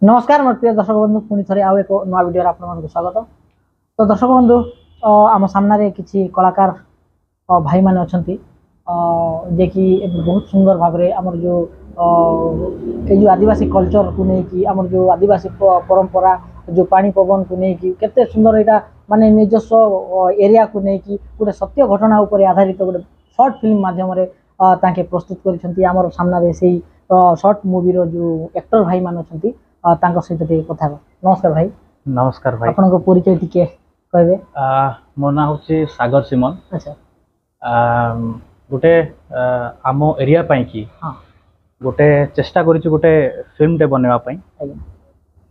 नमस्कार मोर प्रिय दर्शक बंधु पुणी थे आउ एक नुआ वीडियो आपको स्वागत। तो दर्शक बंधु आम सामने किसी कलाकार भाई माने अछंती जे कि बहुत सुंदर भाव में आमर जो आदिवासी कल्चर को लेकिन आमर जो आदिवासी परंपरा जो पानी पवन को लेकिन केते सुंदर यहाँ माने निजस्व एरिया को लेकिन गोटे सत्य घटना उपर आधारित गोटे शॉर्ट फिल्म माध्यम ताके प्रस्तुत कर आमर सामने से शॉर्ट मूवी जो एक्टर भाई मान अच्छा तांको सहित कथा। नमस्कार भाई। नमस्कार भाई। आपन को परिचय टिके कहबे? मो ना होची सागर सिमन। अच्छा। गोटे आम एरिया पई की हां गोटे चेष्टा करिछु गोटे फिल्म टे बनेवा पई।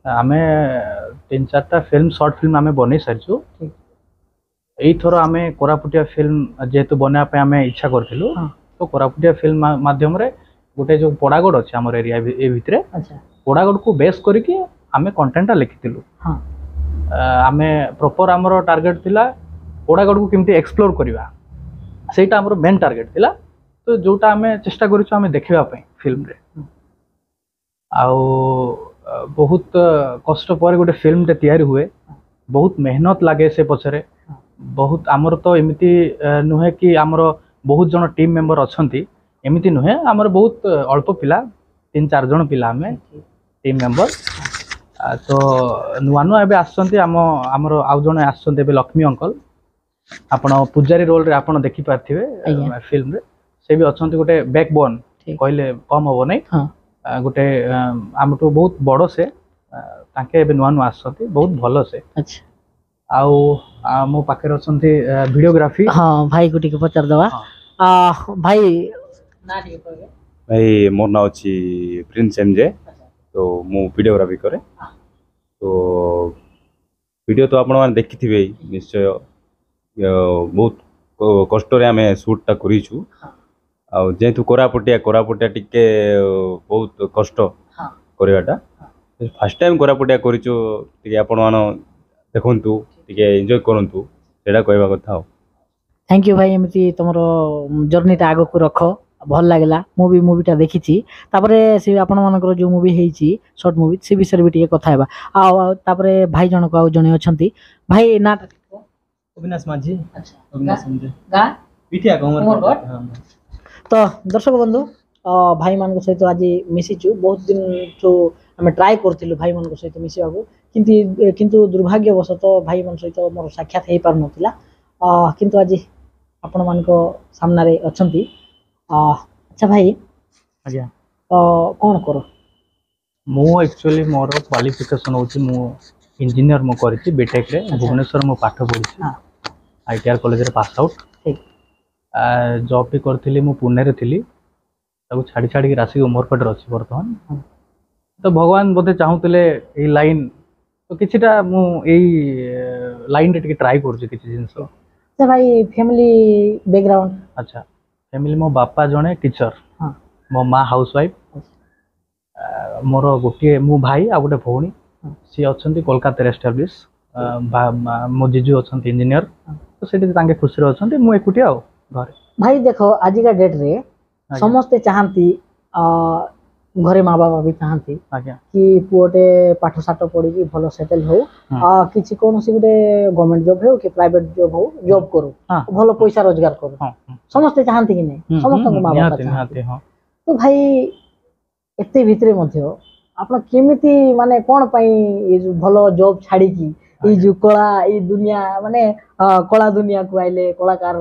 आमे 3-4टा फिल्म शॉर्ट फिल्म आमे बनै सरछु। ठीक। एई थरो आमे कोरापुटिया फिल्म जेतु बनेवा पई आमे इच्छा करथिलु। तो कोरापुटिया फिल्म माध्यम रे गोटे जो पड़ागड़ अछि हमर एरिया ए भितरे। अच्छा। पड़ागड़ को बेस करके आमे कंटेंटा लिखिथिलु। हां आमे प्रॉपर हमर टारगेट थिला पड़ागड़ को केमती एक्सप्लोर करिवा सेटा हमर मेन टारगेट थिला। तो जोटा आमे चेष्टा करिछु आमे देखिबा पई फिल्म रे आउ बहुत कष्ट पर गोटे फिल्म टे तैयारी हुए। बहुत मेहनत लागे से पछरे। बहुत हमर तो एमिति नुहे कि हमर बहुत जन टीम मेंबर अछंती एमिति नुहे हमर बहुत अल्प पिला 3-4 जन पिला हमें टीम मेंबर। तो नुआ नुआ एबे आछंती हमर आउ जने आछंती एबे लक्ष्मी अंकल आपण पुजारी रोल रे आपण देखि पारथिबे फिल्म रे से भी अछंती गोटे बैकबोन कहले कम हो नै। गोटे हमटो बहुत बड़ो से ताके एबे नुआ नुआ आछंती बहुत भलो से। अच्छा। आउ मो पाखे अछंती वीडियोग्राफी। हां भाई को टिके पचार दवा। भाई ना टिके कहबे? भाई मोर ना अछि प्रिंस एमजे। तो मु वीडियोग्राफी करे। तो वीडियो तो आपण माने देखिथिबे निश्चय बहुत कष्ट रे हमें शूट टा करिछु। आ जेतु कोरापुटिया टिके बहुत कष्ट करिवाटा। फर्स्ट टाइम कोरापुटिया करिछु टिके आपण मानो देखंतु टिके एन्जॉय करंतु सेडा कहबा कथा हो। थैंक यू भाई एमती तुमरो जर्नी टा आगो को रखो भल लागला। मूवीटा देखिछि तापरे से आपण मानकर जो मूवी हेछि शॉर्ट मूवी से विषय भी टिके कथा हेबा। आ तापरे भाई जन को जने अछंती भाई ना अविनाश माझी। अच्छा। अविनाश समझे गा पिटिया गमर। तो दर्शक बंधु भाई मान सहित आज मिसिचु बहुत दिन जो आम ट्राए करथिलु भाई मान सहित मिसिबाबू किंतु दुर्भाग्यवशत भाई मान सहित मोर साक्षात हे पार नथिला। किंतु आज आपण मान सामने रे अछंती। अच्छा भाई आज्ञा कौन करो? मु एक्चुअली मोर क्वालिफिकेशन होची मु इंजीनियर मु करछि बीटेक रे भुवनेश्वर मु पाठ पढिछि। आईटीआर कॉलेज रे पास आउट। ठीक। जॉब भी करथिली मु पुणे रे थिली ताको छाड़ी छाड़ी के राशि उमरपट रे अछि वर्तमान। तो भगवान बोधे चाहूतले ए लाइन तो किछिटा मु ए लाइन रे टिके ट्राई करछि किछि जिंस। अच्छा भाई फैमिली बैकग्राउंड? अच्छा फैमिली मो बापा जने टीचर। हां मो मां हाउसवाइफ। मोर गोटे मो भाई आ गोटे भौणी सी अछंती कोलकाता रे एस्टैब्लिश। मो जीजू अछंती इंजीनियर। तो सेठी तांगे खुशी रे अछंती मु एकुटी आ घर। भाई देखो आज का डेट रे समस्त चाहंती घरे माँ बाबा भी चाहती कि पुओटे पाठ साठ पढ़ी भल सेटल हो किसी कौन सी गोटे गवर्नमेंट जॉब हो कि प्राइवेट जॉब हो जॉब करो भल पैसा रोजगार करो समस्ते चाहती कि नहीं समस्त माँ बाबा चाहती। तो भाई एते भितरे मध्य आपण केमिति माने कोन पई ए जो भल जॉब छाड़ी की ए जो कला ए दुनिया माने कला दुनिया को आइले कलाकार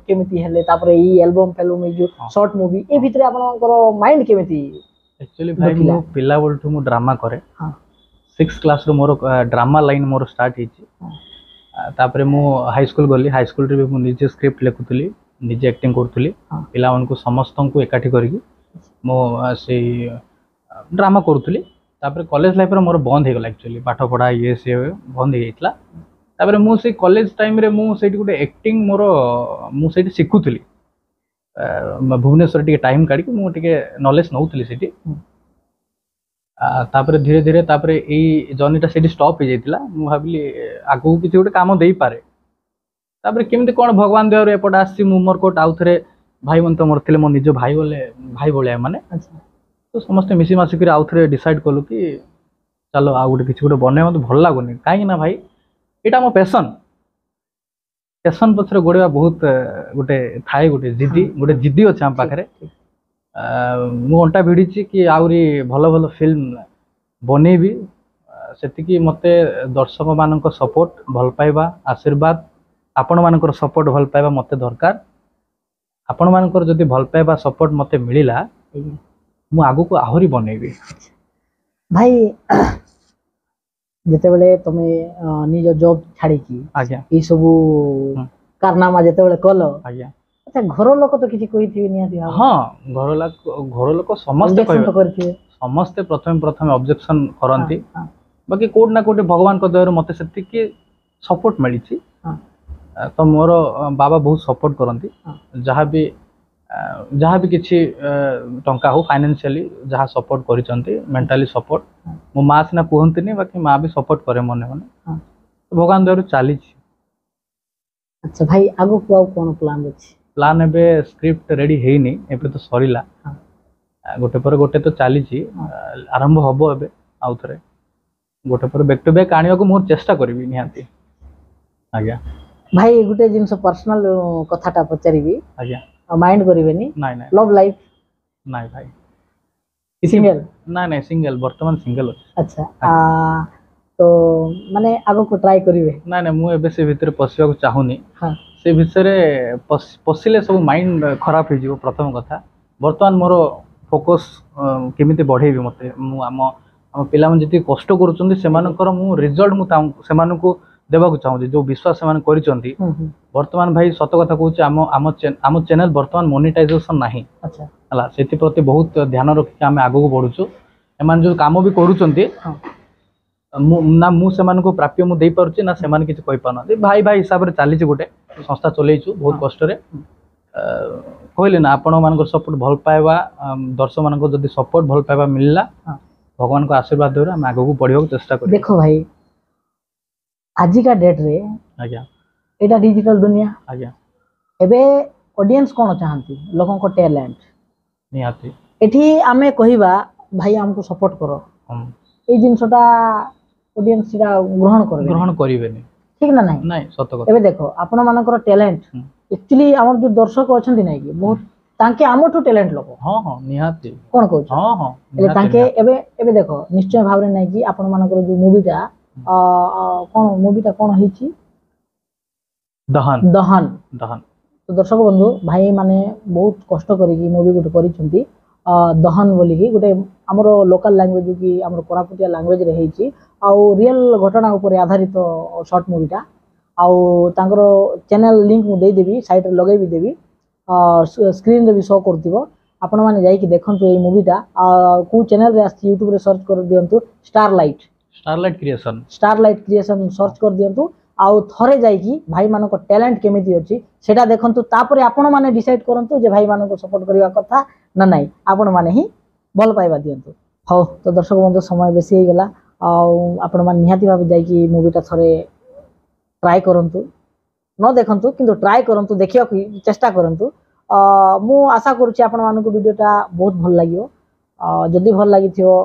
केमिति हेले तापरे ई एल्बम फिल्म जो शॉर्ट मूवी ए भितरे आपनकर माइंड केमिति? एक्चुअली भाई मो पिला बोलठु मो ड्रामा करे। हां 6th क्लास रो मोर ड्रामा लाइन मोर स्टार्ट हिची। तापरे मो हाई स्कूल गली हाई स्कूल रे मो निजे स्क्रिप्ट लेखुतली निजे एक्टिंग करतली पिला उनको समस्त को एकाठी करगी मो से ड्रामा करतली। तापरे कॉलेज लाइफ रे मोर बंद हे गेला एक्चुअली पाठ पढ़ा ये से बंद हे गेतला। तापरे मो से कॉलेज टाइम रे मो सेठी गुटे एक्टिंग मोर मो सेठी सिखुतली भुवनेश्वर टिके टाइम काढी मु टिके नॉलेज नउतली सेठी। तापरे धीरे धीरे तापरे एई जर्नीटा सेठी स्टॉप हे जाइतिला मु भाबिली आगु किछि गुटे काम देई पारे। तापरे केमिति कोन भगवान देवर एपट आसी मु मोर कोट आउ थरे भाई मन तो मोर थिले मो निज भाई बोले भाई बोले माने। अच्छा। तो समस्त मिसी मासी कर आउ थरे डिसाइड कलु कि चलो आ गोटे किसी गोटे बने मत भल लगुनि कहीं भाई यहाँ मो पैसन पैसन पछरे गोड़े बहुत गोटे थाए गोटे जिद्दी अच्छे आम पाखे मु अंटा भिड़ी कि आउरी भल भल फिल्म बनेबी सेतिकी मते दर्शक मानक सपोर्ट भल पाइबा आशीर्वाद आपण मानकर सपोर्ट भल पाइबा मते दरकार आपण मानकर जदि भल पाइबा सपोर्ट मते मिलिला मु आगु को आहुरी बनेबी भाई जेते बेले तमे निज जॉब छाड़ी की आज्ञा ई सब कारनामा जेते बेले कलो आज्ञा अच्छा घर लोक तो किछि कहिथिबे नियाती हां घर लोक समस्त करथिबे समस्त प्रथम ऑब्जेक्शन करंती बाकी कोड ना कोड भगवान को दयार मते सेति की सपोर्ट मिली तो मोर बाबा बहुत सपोर्ट करंती जहाँ भी किसी टंका हो फाइनेंशियली जहाँ सपोर्ट करिसंती मेंटली सपोर्ट मो माँ सिना कहंती बाकी माँ भी सपोर्ट करे मने मने भगवान दयार चली। अच्छा भाई आगो को कोन प्लान अछि प्लान एबे स्क्रिप्ट रेडी हेनी एबे तो सरीला गोटे पर गोटे तो चली आरंभ हबो एबे आउ थरे गोटे पर बैक टू बैक आनिया को मोर चेष्टा करबी निहाती आज्ञा भाई गोटे जिनस पर्सनल कथाटा पचारिबी आज्ञा माइंड करिवेनी नाइ नाइ लव लाइफ नाइ भाई सिंगल नाइ सिंगल वर्तमान सिंगल अच्छा तो माने आगो को ट्राई करिवे नाइ मु एबे से भीतर पसिया को चाहुनी हां से भितरे पसिले सब माइंड खराब हे जीवो प्रथम कथा वर्तमान मोर फोकस केमिति बढ़ेबी मते मु हम पिला मन जति कष्ट करूचंदी सेमानकर मु रिजल्ट मु सेमानको देबा को चाहूँ जो विश्वास सेमान करिसंती वर्तमान भाई सत कथा कहूँ आम चैनल वर्तमान मोनेटाइजेशन नाही अच्छा हला सेति प्रति बहुत ध्यान रखि आम आगो को बढ़ुछु एमान जो काम भी करूचंती ना मु सेमान को प्राप्य मु देई पारुची ना सेमान किछ कहि पाना भाई भाई हिसाब रे चाली छि गोटे संस्था चलेइछु बहुत कष्ट रे कहले ना आपण मानकर सपोर्ट भल पाइबा दर्शक मानकर जदी सपोर्ट भल पाइबा मिलला भगवान को आशीर्वाद देरा हम आगो को बढ़ियो चेष्टा कर देखो भाई आज का डेट रे आज्ञा एटा डिजिटल दुनिया आज्ञा एबे ऑडियंस कोन चाहंती लोगन को टैलेंट निहाती एठी आमे कहिबा भाई हमको सपोर्ट करो ए जिनसटा ऑडियंस सिरा ग्रहण करिवेनी ठीक ना नहीं नहीं सत कथा एबे देखो आपण मानकर टैलेंट एक्चुअली हमर जो दर्शक अछंती नै कि बहुत तांके हमठो टैलेंट लोक हां हां निहाती कोन कहू हां हां एले तांके एबे देखो निश्चय भावरे नै कि आपण मानकर जो मूवीटा कोन मूवीटा कोन हिची दहन दहन दहन तो दर्शक बंधु भाई माने बहुत कष्ट करी मूवी गोटे करिसंती दहन बोली कि गोटे हमर लोकल लैंग्वेज कि हमर कोरापुटिया लैंग्वेज रे हेची आ रियल घटना ऊपर आधारित शॉर्ट मूवीटा आउ तांकर चैनल लिंक मु दे देबी साइट रे लगेई भी देबी स्क्रीन रे भी शो करतिबो आपण माने जाई कि देखंतु ए मूवीटा को चैनल रे आसी YouTube रे सर्च कर दियंतु स्टारलाइट क्रिएशन सर्च कर दियंतु आउ थरे जाई कि भाई मानको टैलेंट केमिति अछि सेटा देखंतु तापरे आपण माने डिसाइड करंतु जे भाई मानको सपोर्ट करिवा कथा ना नाही आपण माने ही भल पाइबा दियंतु हो तो दर्शक बंधु समय बेसी हे गेला आपण मान निहाती भाबे जाई कि मूवीटा थरे ट्राई करंतु न देखंतु किंतु ट्राई करंतु देखिया चेष्टा करंतु मु आशा करूची आपण मानको वीडियोटा बहुत भल लागियो जदी भल लागिथियो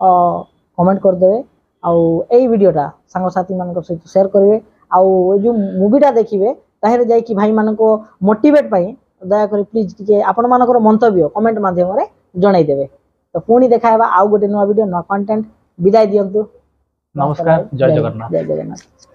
कमेंट कर देबे आउ एई वीडियोटा संग साथी मानकर सहित शेयर करिवे आउ जो मूवीटा देखिबे ताहेरे जाई कि भाई मानको मोटिवेट पई दया करी प्लीज टिके आपण मानकर मंतव्य कमेंट माध्यम रे जणाई देबे तो पुणी देखाइबा आउ गोटे नवा वीडियो नवा कंटेंट विदाई दियंतु नमस्कार जय जगन्नाथ।